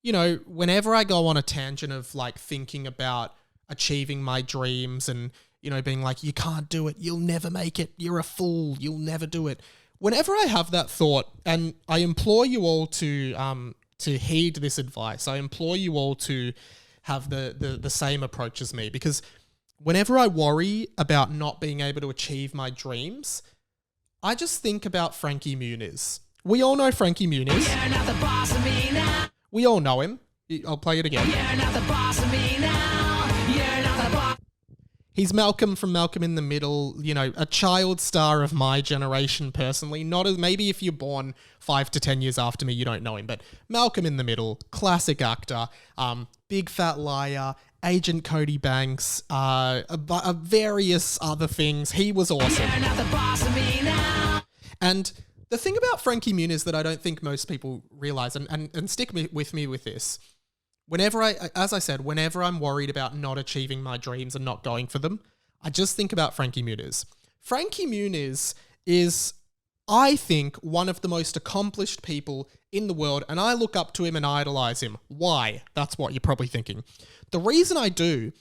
whenever I go on a tangent of like thinking about achieving my dreams and, being like, you can't do it, you'll never make it, you're a fool, you'll never do it. Whenever I have that thought, and I implore you all to heed this advice, I implore you all to have the same approach as me, because whenever I worry about not being able to achieve my dreams, I just think about Frankie Muniz. We all know Frankie Muniz. You're not the boss of me now. We all know him. I'll play it again. You're not the boss of me now. You're not the boss. He's Malcolm from Malcolm in the Middle, a child star of my generation personally. Not as, maybe if you're born 5 to 10 years after me, you don't know him, but Malcolm in the Middle, classic actor, Big Fat Liar, Agent Cody Banks, various other things. He was awesome. You're not the boss of me now. And the thing about Frankie Muniz that I don't think most people realize, and stick with me with this, whenever I'm worried about not achieving my dreams and not going for them, I just think about Frankie Muniz. Frankie Muniz is, I think, one of the most accomplished people in the world, and I look up to him and idolize him. Why? That's what you're probably thinking. The reason I do,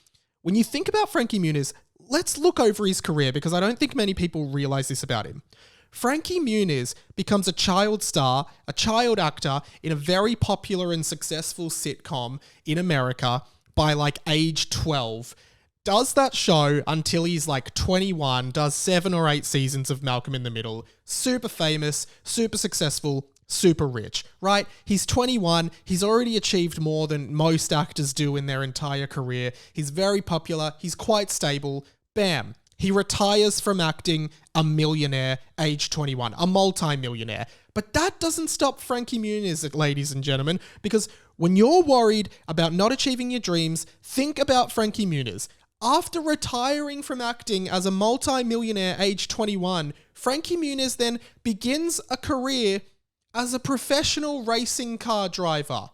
when you think about Frankie Muniz, let's look over his career, because I don't think many people realize this about him. Frankie Muniz becomes a child star, a child actor in a very popular and successful sitcom in America by like age 12. Does that show until he's like 21, does 7 or 8 seasons of Malcolm in the Middle. Super famous, super successful, super rich, right? He's 21. He's already achieved more than most actors do in their entire career. He's very popular. He's quite stable. Bam. He retires from acting a millionaire, age 21, a multi-millionaire. But that doesn't stop Frankie Muniz, ladies and gentlemen, because when you're worried about not achieving your dreams, think about Frankie Muniz. After retiring from acting as a multi-millionaire, age 21, Frankie Muniz then begins a career as a professional racing car driver.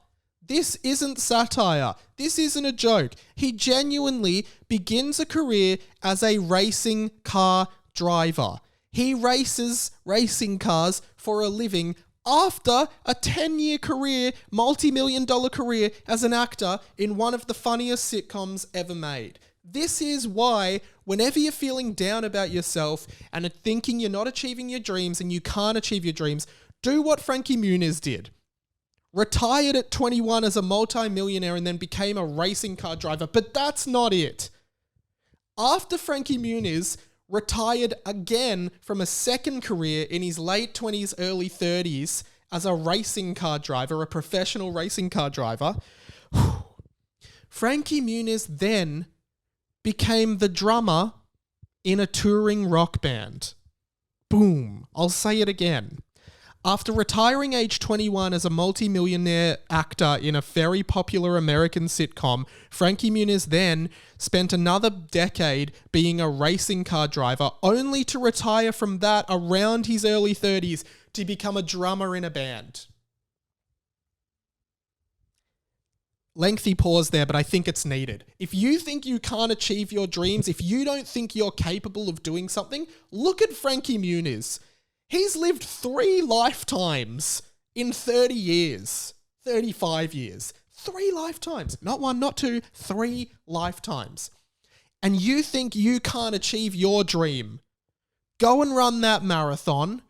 This isn't satire. This isn't a joke. He genuinely begins a career as a racing car driver. He races racing cars for a living after a 10-year career, multi-million-dollar career as an actor in one of the funniest sitcoms ever made. This is why whenever you're feeling down about yourself and thinking you're not achieving your dreams and you can't achieve your dreams, do what Frankie Muniz did. Retired at 21 as a multi-millionaire and then became a racing car driver. But that's not it. After Frankie Muniz retired again from a second career in his late 20s, early 30s as a racing car driver, a professional racing car driver, Frankie Muniz then became the drummer in a touring rock band. Boom. I'll say it again. After retiring age 21 as a multi-millionaire actor in a very popular American sitcom, Frankie Muniz then spent another decade being a racing car driver, only to retire from that around his early 30s to become a drummer in a band. Lengthy pause there, but I think it's needed. If you think you can't achieve your dreams, if you don't think you're capable of doing something, look at Frankie Muniz. He's lived 3 lifetimes in 30 years, 35 years. 3 lifetimes. Not 1, not 2, 3 lifetimes. And you think you can't achieve your dream. Go and run that marathon.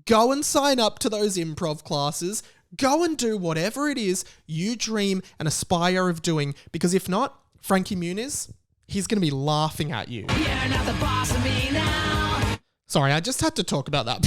Go and sign up to those improv classes. Go and do whatever it is you dream and aspire of doing. Because if not, Frankie Muniz, he's going to be laughing at you. You're not the boss of me now. Sorry, I just had to talk about that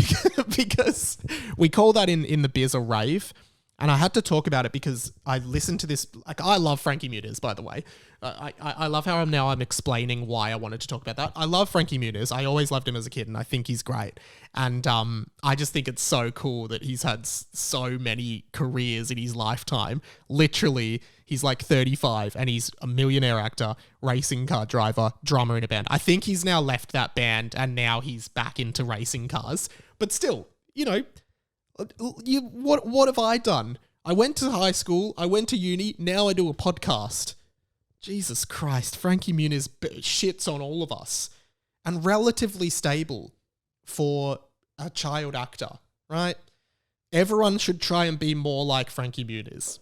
because we call that in the biz a rave. And I had to talk about it because I listened to this. Like, I love Frankie Muniz, by the way. I love how I'm explaining why I wanted to talk about that. I love Frankie Muniz. I always loved him as a kid, and I think he's great. And I just think it's so cool that he's had so many careers in his lifetime. Literally, he's like 35, and he's a millionaire actor, racing car driver, drummer in a band. I think he's now left that band, and now he's back into racing cars. But still, what have I done? I went to high school, I went to uni, now I do a podcast. Jesus Christ, Frankie Muniz shits on all of us. And relatively stable for a child actor, right? Everyone should try and be more like Frankie Muniz.